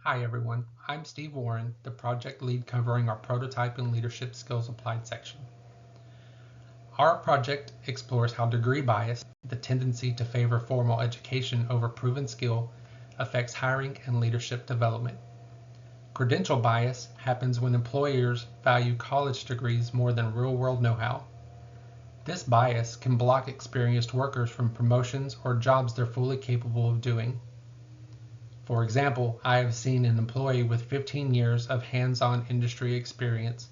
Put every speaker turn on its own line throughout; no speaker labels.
Hi everyone, I'm Steve Warren, the project lead covering our Prototype and Leadership Skills Applied section. Our project explores how degree bias, the tendency to favor formal education over proven skill, affects hiring and leadership development. Credential bias happens when employers value college degrees more than real-world know-how. This bias can block experienced workers from promotions or jobs they're fully capable of doing. For example, I have seen an employee with 15 years of hands-on industry experience,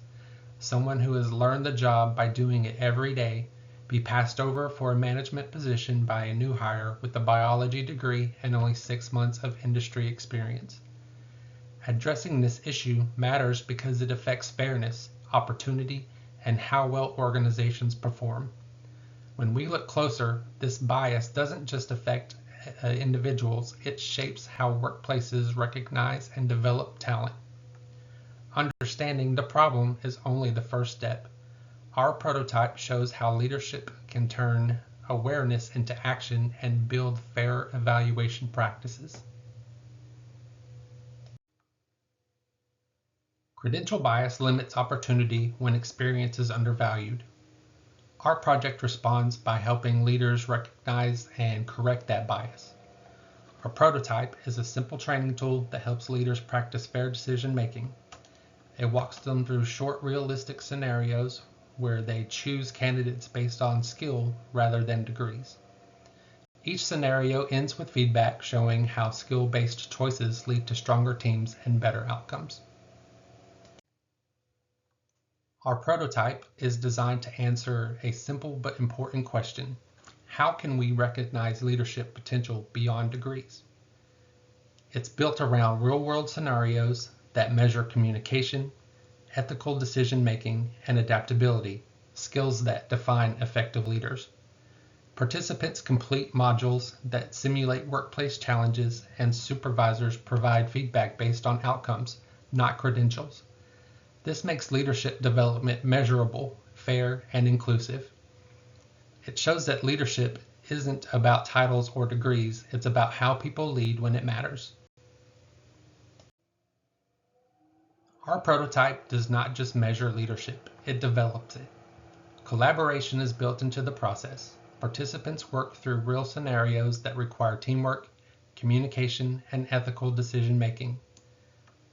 someone who has learned the job by doing it every day, be passed over for a management position by a new hire with a biology degree and only 6 months of industry experience. Addressing this issue matters because it affects fairness, opportunity, and how well organizations perform. When we look closer, this bias doesn't just affect individuals, it shapes how workplaces recognize and develop talent. Understanding the problem is only the first step. Our prototype shows how leadership can turn awareness into action and build fair evaluation practices. Credential bias limits opportunity when experience is undervalued. Our project responds by helping leaders recognize and correct that bias. Our prototype is a simple training tool that helps leaders practice fair decision making. It walks them through short, realistic scenarios where they choose candidates based on skill rather than degrees. Each scenario ends with feedback showing how skill-based choices lead to stronger teams and better outcomes. Our prototype is designed to answer a simple but important question. How can we recognize leadership potential beyond degrees? It's built around real-world scenarios that measure communication, ethical decision-making, and adaptability, skills that define effective leaders. Participants complete modules that simulate workplace challenges, and supervisors provide feedback based on outcomes, not credentials. This makes leadership development measurable, fair, and inclusive. It shows that leadership isn't about titles or degrees, it's about how people lead when it matters. Our prototype does not just measure leadership, it develops it. Collaboration is built into the process. Participants work through real scenarios that require teamwork, communication, and ethical decision making.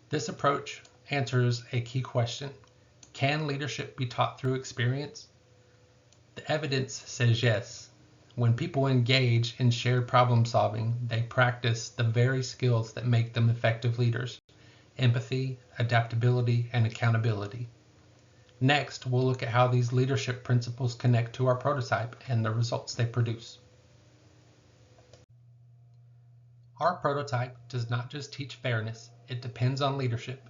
This approach answers a key question. Can leadership be taught through experience? The evidence says yes. When people engage in shared problem solving, they practice the very skills that make them effective leaders: empathy, adaptability, and accountability. Next, we'll look at how these leadership principles connect to our prototype and the results they produce. Our prototype does not just teach fairness, it depends on leadership.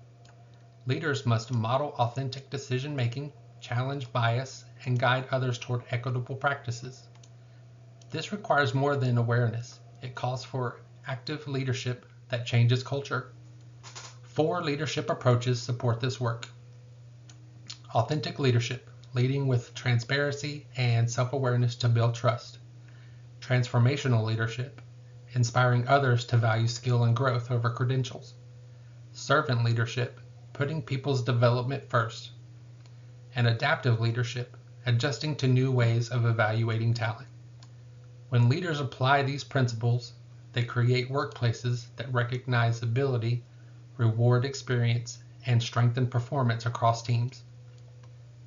Leaders must model authentic decision-making, challenge bias, and guide others toward equitable practices. This requires more than awareness. It calls for active leadership that changes culture. 4 leadership approaches support this work. Authentic leadership, leading with transparency and self-awareness to build trust. Transformational leadership, inspiring others to value skill and growth over credentials. Servant leadership, putting people's development first. And adaptive leadership, adjusting to new ways of evaluating talent. When leaders apply these principles, they create workplaces that recognize ability, reward experience, and strengthen performance across teams.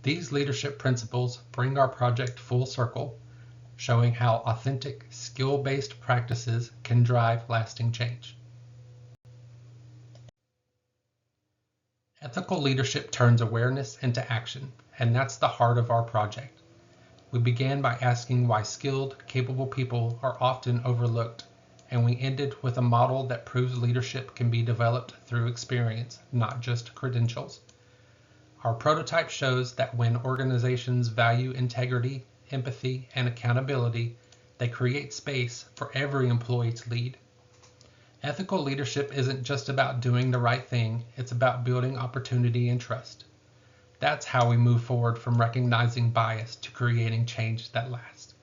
These leadership principles bring our project full circle, showing how authentic, skill-based practices can drive lasting change. Ethical leadership turns awareness into action, and that's the heart of our project. We began by asking why skilled, capable people are often overlooked, and we ended with a model that proves leadership can be developed through experience, not just credentials. Our prototype shows that when organizations value integrity, empathy, and accountability, they create space for every employee to lead. Ethical leadership isn't just about doing the right thing, it's about building opportunity and trust. That's how we move forward from recognizing bias to creating change that lasts.